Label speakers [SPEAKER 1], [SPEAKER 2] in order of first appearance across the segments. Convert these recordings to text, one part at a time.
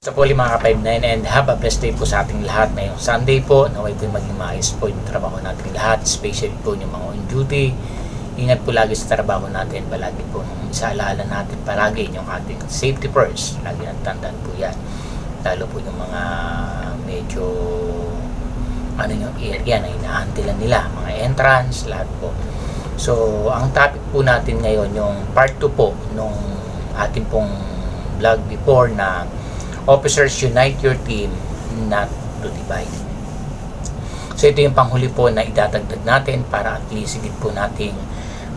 [SPEAKER 1] Sa po mga ka-59 and have a blessed day po sa ating lahat ngayong Sunday po. Naway po maging maayos po yung trabaho natin lahat, especially po yung mga on duty. Ingat po lagi sa trabaho natin, palagi po isaalala natin palagi yung ating safety first. Lagi tandaan po yan. Lalo po yung mga medyo yung area na hinahantilan nila, mga entrance, lahat po. So, ang topic po natin ngayon, yung part 2 po nung ating pong vlog before na Officers, unite your team, not to divide. So ito yung panghuli po na idadagdag natin para at least higit po nating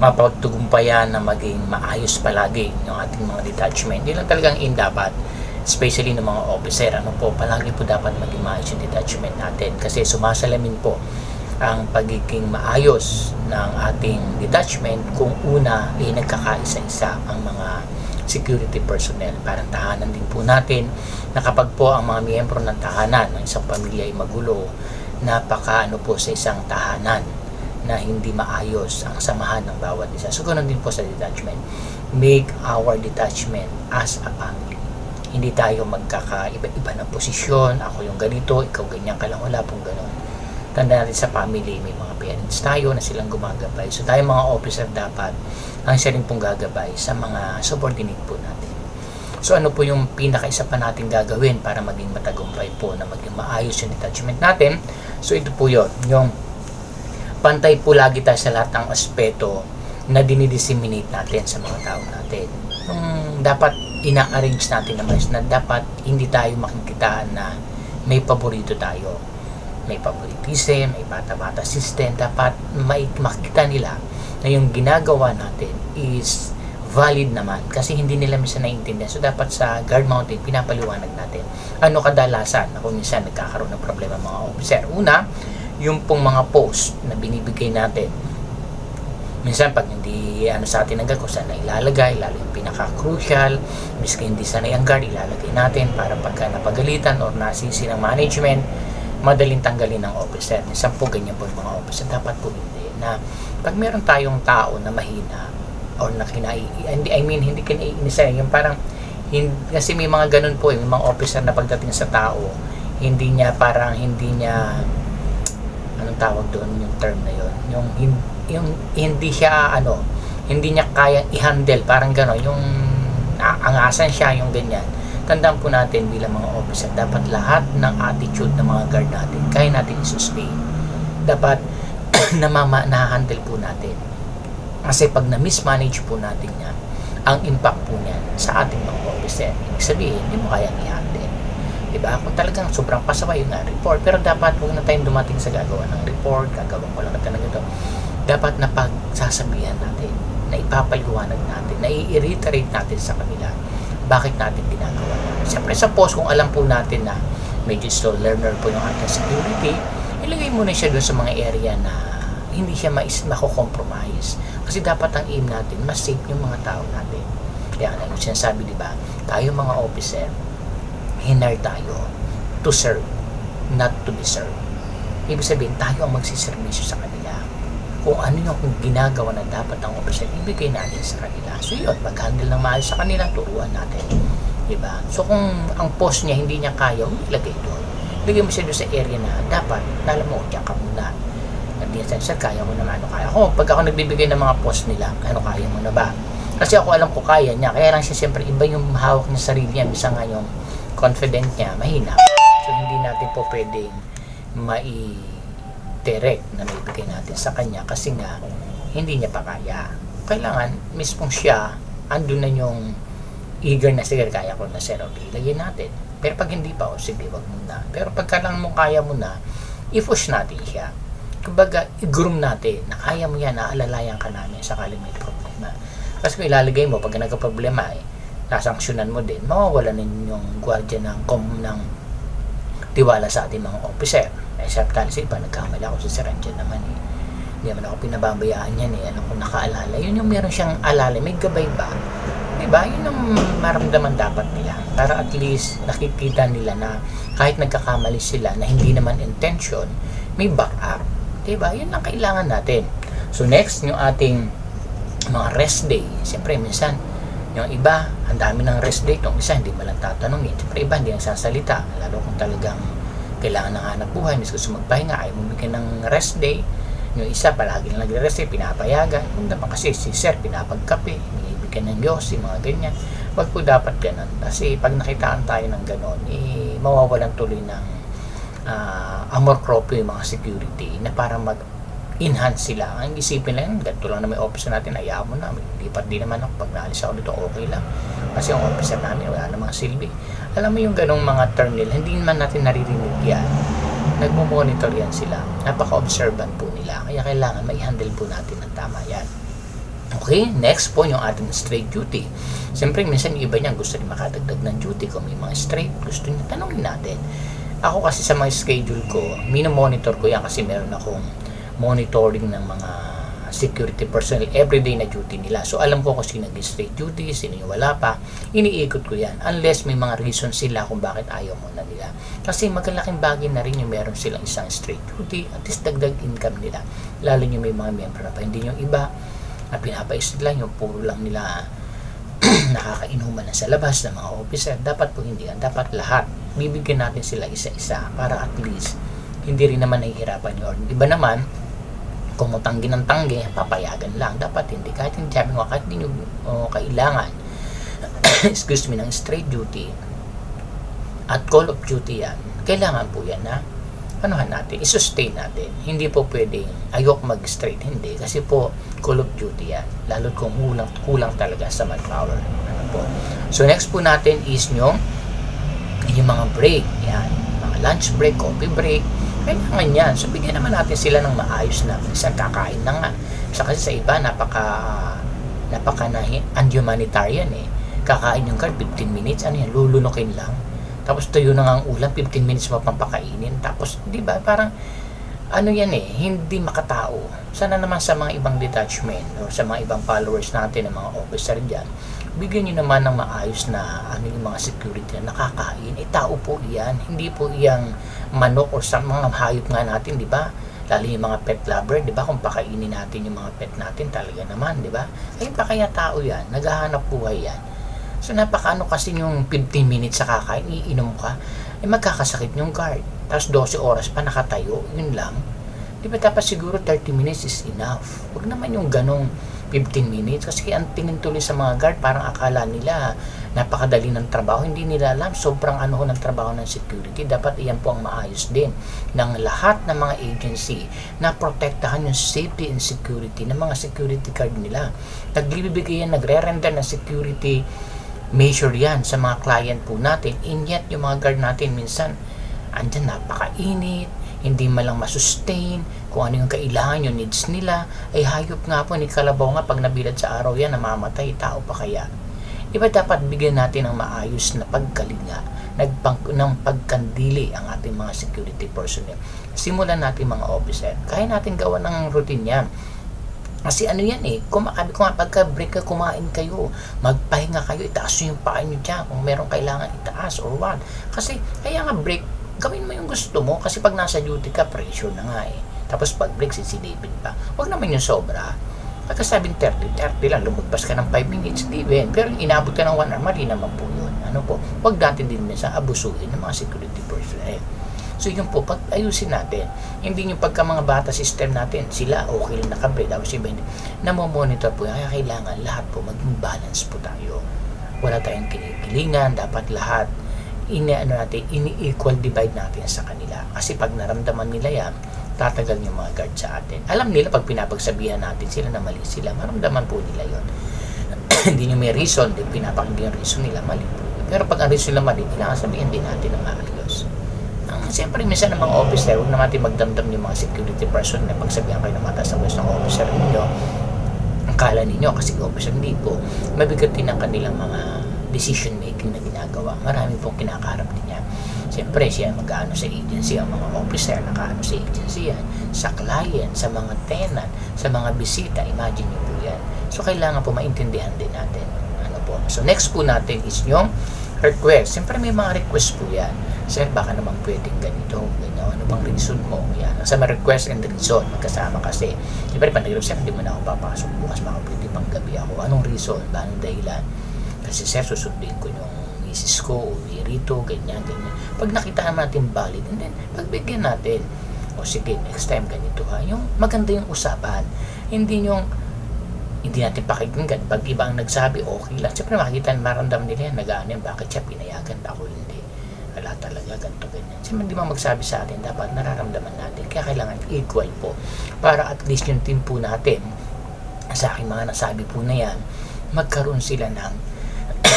[SPEAKER 1] mapagtugumpayan na maging maayos palagi yung ating mga detachment. Hindi lang talagang dapat, especially ng mga officer, palagi po dapat maging maayos yung detachment natin kasi sumasalamin po ang pagiging maayos ng ating detachment kung una ay nagkakaisa-isa ang mga security personnel. Parang tahanan din po natin na kapag po ang mga miyembro ng tahanan ng isang pamilya ay magulo, napaka po sa isang tahanan na hindi maayos ang samahan ng bawat isa. So ganoon din po sa detachment. Make our detachment as a family. Hindi tayo magkakaiba-iba ng posisyon, ako yung ganito, ikaw ganyan ka lang, wala pong ganoon. Tanda natin sa family, may mga parents tayo na silang gumagabay. So tayo mga officer dapat ang isa rin pong gagabay sa mga subordinate po natin. So ano po yung pinaka-isa pa natin gagawin para maging matagumpay po na maging maayos yung detachment natin? So ito po yun, yung pantay po lagi tayo sa lahat ng aspeto na dinidisseminate natin sa mga tao natin. Yung dapat ina-arrange natin naman na dapat hindi tayo makikitaan na may paborito tayo. May favoritism, may bata-bata system. Dapat makikita nila na yung ginagawa natin is valid naman kasi hindi nila minsan naiintindihan. So dapat sa guard mounted pinapaliwanag natin ano kadalasan na kung minsan nagkakaroon ng problema mga officer. Una, yung pong mga post na binibigay natin, minsan pag hindi sa atin ang guard kung saan na ilalagay, lalo yung pinaka-crucial, miski hindi sanay ang guard, ilalagay natin para pagka napagalitan or nasisi ng management, madaling tanggalin ng officer. Minsan po ganyan po yung mga officer. Dapat po hindi. Na pag meron tayong tao na mahina or na hindi kinaiinisa, yung parang kasi may mga ganun po, yung mga officer na pagdating sa tao, hindi niya anong tawag doon yung term na yun, yung hindi siya hindi niya kayang i-handle, parang gano'n, yung aangasan siya, yung ganyan. Tandaan po natin bilang mga officer, dapat lahat ng attitude ng mga guard natin, kaya natin i-sustain. Dapat na-handle po natin. Kasi pag na-mismanage po natin yan, ang impact po niyan sa ating mga officer, ibig sabihin, hindi mo kayang i-handle. Diba? Kung talagang sobrang pasaway yung report, pero dapat huwag na tayong dumating sa gagawa ng report, gagawin ko lang talaga ito. Dapat na pagsasabihan natin, na ipapaliwanag natin, na i-reiterate natin sa kanila bakit natin ginagawa yan. Siyempre sa post, kung alam po natin na medyo slow learner po yung ating security, ilagay mo na siya doon sa mga area na hindi siya mako-compromise. Kasi dapat ang aim natin, mas safe yung mga tao natin. Kaya yung sinasabi, di ba, tayo mga officer, hinar tayo to serve, not to be served. Ibig sabihin, tayo ang magsiservisyo sa kanila. Kung ano yung ginagawa na dapat ang officer, ibigay natin sa kanila. So yun, mag-handle ng maayos sa kanila, turuan natin. Diba? So kung ang post niya hindi niya kaya, ilagay doon. Ilagay mo siya doon sa area na dapat, alam mo, diyan ka muna. Hindi yan, sir, kaya mo naman, kaya. Pag ako nagbibigay ng mga post nila, kaya mo na ba? Kasi ako alam ko kaya niya, kaya lang siya siyempre, iba yung hawak niya sarili niya, bisa nga yung confident niya, mahina. So hindi natin po pwedeng direct na maibigay natin sa kanya kasi nga hindi niya pa kaya. Kailangan mismong siya andun na yung eager na, sige kaya ko na sir, okay, ilagay natin. Pero pag hindi pa, sige wag muna. Pero pagka lang mo kaya mo na, i-push natin siya. Kumbaga i-groom natin na kaya mo yan, naalalayan ka namin sakaling may problema. Kasi kung ilalagay mo pag nagka-problema nasanksyonan mo din, mawawala din yung gwardiya ng tiwala sa ating mga officer. Except sa iba, nagkamali ako sa Saranjan naman hindi naman ako pinababayaan yan alam ko nakaalala, yun yung meron siyang alala, may gabay ba, diba? Yun ang maramdaman dapat nila para at least nakikita nila na kahit nagkakamali sila na hindi naman intention, may backup, diba? Yun ang kailangan natin. So next, yung ating mga rest day, siyempre minsan Yung iba, ang dami ng rest day. Yung isa, hindi malang tatanungin. Siyempre iba, hindi nagsasalita. Lalo kung talagang kailangan ng hanap buhay, mas gusto magpahinga, ayaw mo bigyan ng rest day. Yung isa, palagi na nagre-rest day, pinapayagan. Kung naman kasi si sir, pinapagkape, binibigyan ng Diyos, mga ganyan. Wag po dapat ganun. Kasi pag nakitaan tayo ng ganun, mawawalan tuloy ng amor proprio yung mga security na para enhance sila. Ang isipin lang, ganito lang na may officer natin, ayaw mo na, lipat din naman ako, pag naalis ako dito, okay lang. Kasi ang officer namin, wala namang silbi. Alam mo yung ganong mga term nila, hindi naman natin naririnig yan. Nagmo-monitor yan sila. Napaka-observant po nila. Kaya kailangan mai-handle po natin ng tama yan. Okay, next po yung ating straight duty. Siyempre, minsan yung iba niya gusto rin makadagdag ng duty. Kung may mga straight, gusto niya, tanongin natin. Ako kasi sa mga schedule ko, mino-monitor ko yan kasi meron akong monitoring ng mga security personnel everyday na duty nila. So alam ko kung sino nag-straight duty, sino yung wala pa. Iniikot ko yan. Unless may mga reason sila kung bakit ayaw mo na nila. Kasi magalaking bagay na rin yung meron silang isang straight duty. At least dagdag income nila. Lalo yung may mga member na pa. Hindi yung iba na pinapaisid lang, yung puro lang nila nakakainuman na sa labas ng mga officer. Dapat po hindi yan. Dapat lahat. Bibigyan natin sila isa-isa para at least hindi rin naman nahihirapan yun. Iba naman, kung tanggi ng tanggi, papayagan lang. Dapat hindi. Kahit hindi sabi mo, kahit hindi nyo kailangan excuse me, ng straight duty at call of duty yan, kailangan po yan na anuhan natin, i-sustain natin. Hindi po pwedeng ayok mag-straight, hindi. Kasi po, call of duty yan. Lalo kung kulang talaga sa manpower. Ano po. So next po natin is yung mga break. Yan. Mga lunch break, coffee break. Kailangan yan. So bigyan naman natin sila ng maayos na isang kakain na nga. So, kasi sa iba, napaka unhumanitarian eh. Kakain yung guard, 15 minutes, ano yan, lulunukin lang. Tapos tuyo na nga ang ulam, 15 minutes mo pang pakainin. Tapos, di ba, parang, ano yan eh, hindi makatao. Sana naman sa mga ibang detachment o sa mga ibang followers natin, ng mga officer dyan, bigyan nyo naman ng maayos na yung mga security na nakakain. Tao po yan. Hindi po iyang manok o sa mga hayop nga natin, di ba? Lalo yung mga pet lover, di ba? Kung pakainin natin yung mga pet natin, talaga naman, di ba? Ay, pa kaya tao yan. Naghahanap buhay yan. So, napakaano kasi yung 15 minutes sa kakain, iinom ka, magkakasakit yung guard. Tapos 12 oras pa nakatayo, yun lang. Di ba dapat siguro 30 minutes is enough? Huwag naman yung ganong 15 minutes. Kasi ang tingin tuloy sa mga guard, parang akala nila napakadali ng trabaho. Hindi nila alam, sobrang ano ng trabaho ng security. Dapat iyan po ang maayos din ng lahat ng mga agency na protektahan yung safety and security ng mga security guard nila. Nagbibigay yan, nagre-render ng security measure yan sa mga client po natin. And yet, yung mga guard natin minsan, andyan napakainit, hindi malang masustain, kung ano yung kailangan, yung needs nila, ay hayop nga po ni kalabaw nga pag nabilad sa araw yan, namamatay, tao pa kaya. Diba dapat bigyan natin ng maayos na pagkalinga, ng pagkandili ang ating mga security personnel. Simulan natin mga officer, kaya natin gawa ng routine yan. Kasi ano yan eh, kung pagka-break ka, kumain kayo, magpahinga kayo, itaas nyo yung paa nyo dyan, kung meron kailangan itaas or what. Kasi, kaya nga break, gawin mo yung gusto mo, kasi pag nasa duty ka, pressure na nga eh. Tapos pag break, sisilipin pa. Huwag naman yung sobra. Pagkasabing 30 lang, lumagpas ka ng 5 minutes, di ba? Pero inabot ka ng 1 hour, mali naman po yun. Ano po, huwag natin din sa abusuhin ng mga security personnel. So yun po, pag ayusin natin, hindi yung pagka mga bata system natin, sila okay lang nakabre, tapos iba hindi, namomonitor po yan, kaya kailangan lahat po maging balance po tayo. Wala tayong kinikilingan, dapat lahat ini-equal divide natin sa kanila. Kasi pag naramdaman nila yan, tatagal yung mga guard sa atin. Alam nila pag pinapagsabihan natin sila na mali sila, maramdaman po nila yon. Hindi nyo may reason, pinapakinggan yung reason nila, mali po. Pero pag ang reason nila mali, kailangan sabihin din natin na maayos. Siyempre, minsan ng mga officer, huwag naman natin magdamdam yung mga security person na pagsabihan kayo ng mataas na ng officer ninyo. Akala ninyo, kasi officer hindi po, mabigat din ang kanilang mga decision making na ginagawa. Marami pong kinakaharap din yan. Siyempre, siya mag-ano sa agency, ang mga officer nakaano sa agency yan, sa client, sa mga tenant, sa mga bisita, imagine nyo po yan. So, kailangan po maintindihan din natin. Ano po. So, next po natin is yung request. Siyempre, may mga request po yan. Sir, baka naman pwedeng ganito, ganyan, ano bang reason mo? Yan. Sa may request and reason, magkasama kasi. Siyempre, pag nag-request, hindi mo na ako papasok bukas, baka pwede pang gabi ako. Anong reason? Anong dahilan? kasi sir, susundin ko yung misis ko, uwi rito, ganyan. Pag nakita naman natin valid, and then pagbigyan natin, o sige, next time ganito ha. Yung maganda yung usapan. Hindi natin pakikinggan. Pag ibang nagsabi, okay lang. Siyempre makikita, maramdaman nila yan, nag-aanim, bakit siya pinayagan, ako hindi. Wala talaga, ganito, ganyan. Siyempre hindi mo magsabi sa atin, dapat nararamdaman natin. Kaya kailangan equal po. Para at least yung team po natin, sa aking mga nasabi po na yan, magkaroon sila ng,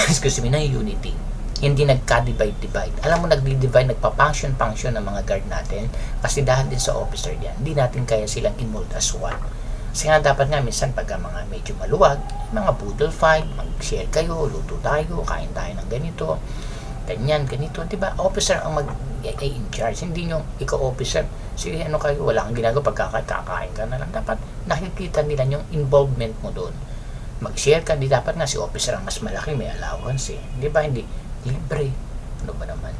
[SPEAKER 1] ng unity. Hindi nagka-divide. Alam mo, nagdi-divide, nagpa-function ng mga guard natin. Kasi dahil din sa officer yan, hindi natin kaya silang i-mold as one. Kasi nga dapat nga minsan pag mga medyo maluwag, mga budol fight, mag-share kayo, luto tayo, kain tayo ng ganito, ganyan, ganito, diba? Officer ang in charge, hindi nyo, ikaw officer, sige ano kayo, wala kang ginagawa, pagkakain ka na lang. Dapat nakikita nila yung involvement mo doon. Mag-share ka, di dapat nga si officer ang mas malaki, may allowance eh. Diba? Hindi, libre. Ano ba naman?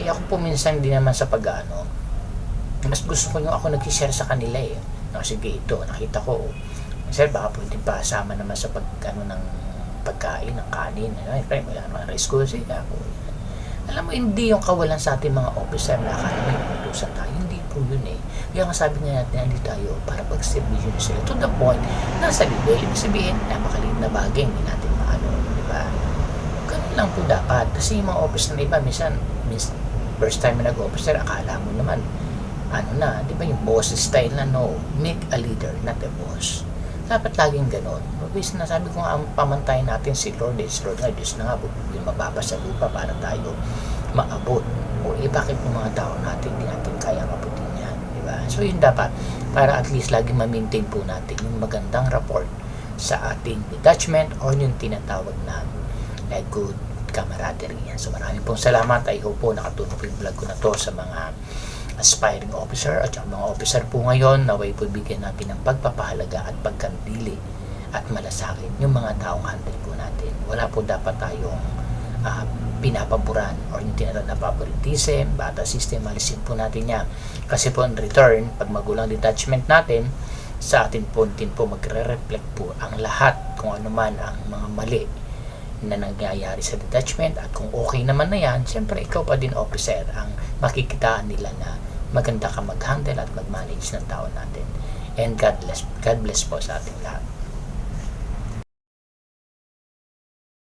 [SPEAKER 1] Eh ako po minsan hindi naman sa pag-ano, mas gusto ko yung ako nag-share sa kanila eh. No, sige, ito, nakita ko, sir, baka pwede pa sama naman sa ng pagkain, ng kanin, wala naman rice ko, sige ako. Alam mo, hindi yung kawalan sa ating mga officer na akala may utusan tayo, hindi po yun eh. Kaya nga sabi nga natin, hindi tayo para pag-submission sila. To the point, nasa level, ibig sabihin, napakaliit na bagay, hindi natin maano, di ba? Ganun lang po dapat. Kasi yung mga officer na iba, minsan first time na nag-officer, akala mo naman, di ba yung boss style na no, make a leader, not a boss. Dapat laging ganon. Obviously, nasabi ko nga, ang pamantayan natin si Lord, Lord nga, Diyos na nga, yung mababa sa lupa para tayo maabot. O bakit yung mga tao natin, hindi natin kaya mabutin yan, di ba? So, yun dapat, para at least laging ma-maintain po natin yung magandang rapport sa ating detachment or yung tinatawag na good camaraderie. So, maraming pong salamat. I hope po nakatulong po yung vlog ko na to sa mga aspiring officer at yung mga officer po ngayon, naway po bigyan natin ng pagpapahalaga at pagkandili at malasakit yung mga taong handle po natin. Wala po dapat tayong pinapaboran or yung tinatawag na favoritism, bata system, alisin po natin yan. Kasi po in return, pag magulang detachment natin, sa atin po din po magre-reflect po ang lahat kung ano man ang mga mali na nangyayari sa detachment at kung okay naman na yan, siyempre ikaw pa din officer ang makikitaan nila na maganda ka mag-handle at mag-manage ng tao natin. And God bless po sa ating lahat.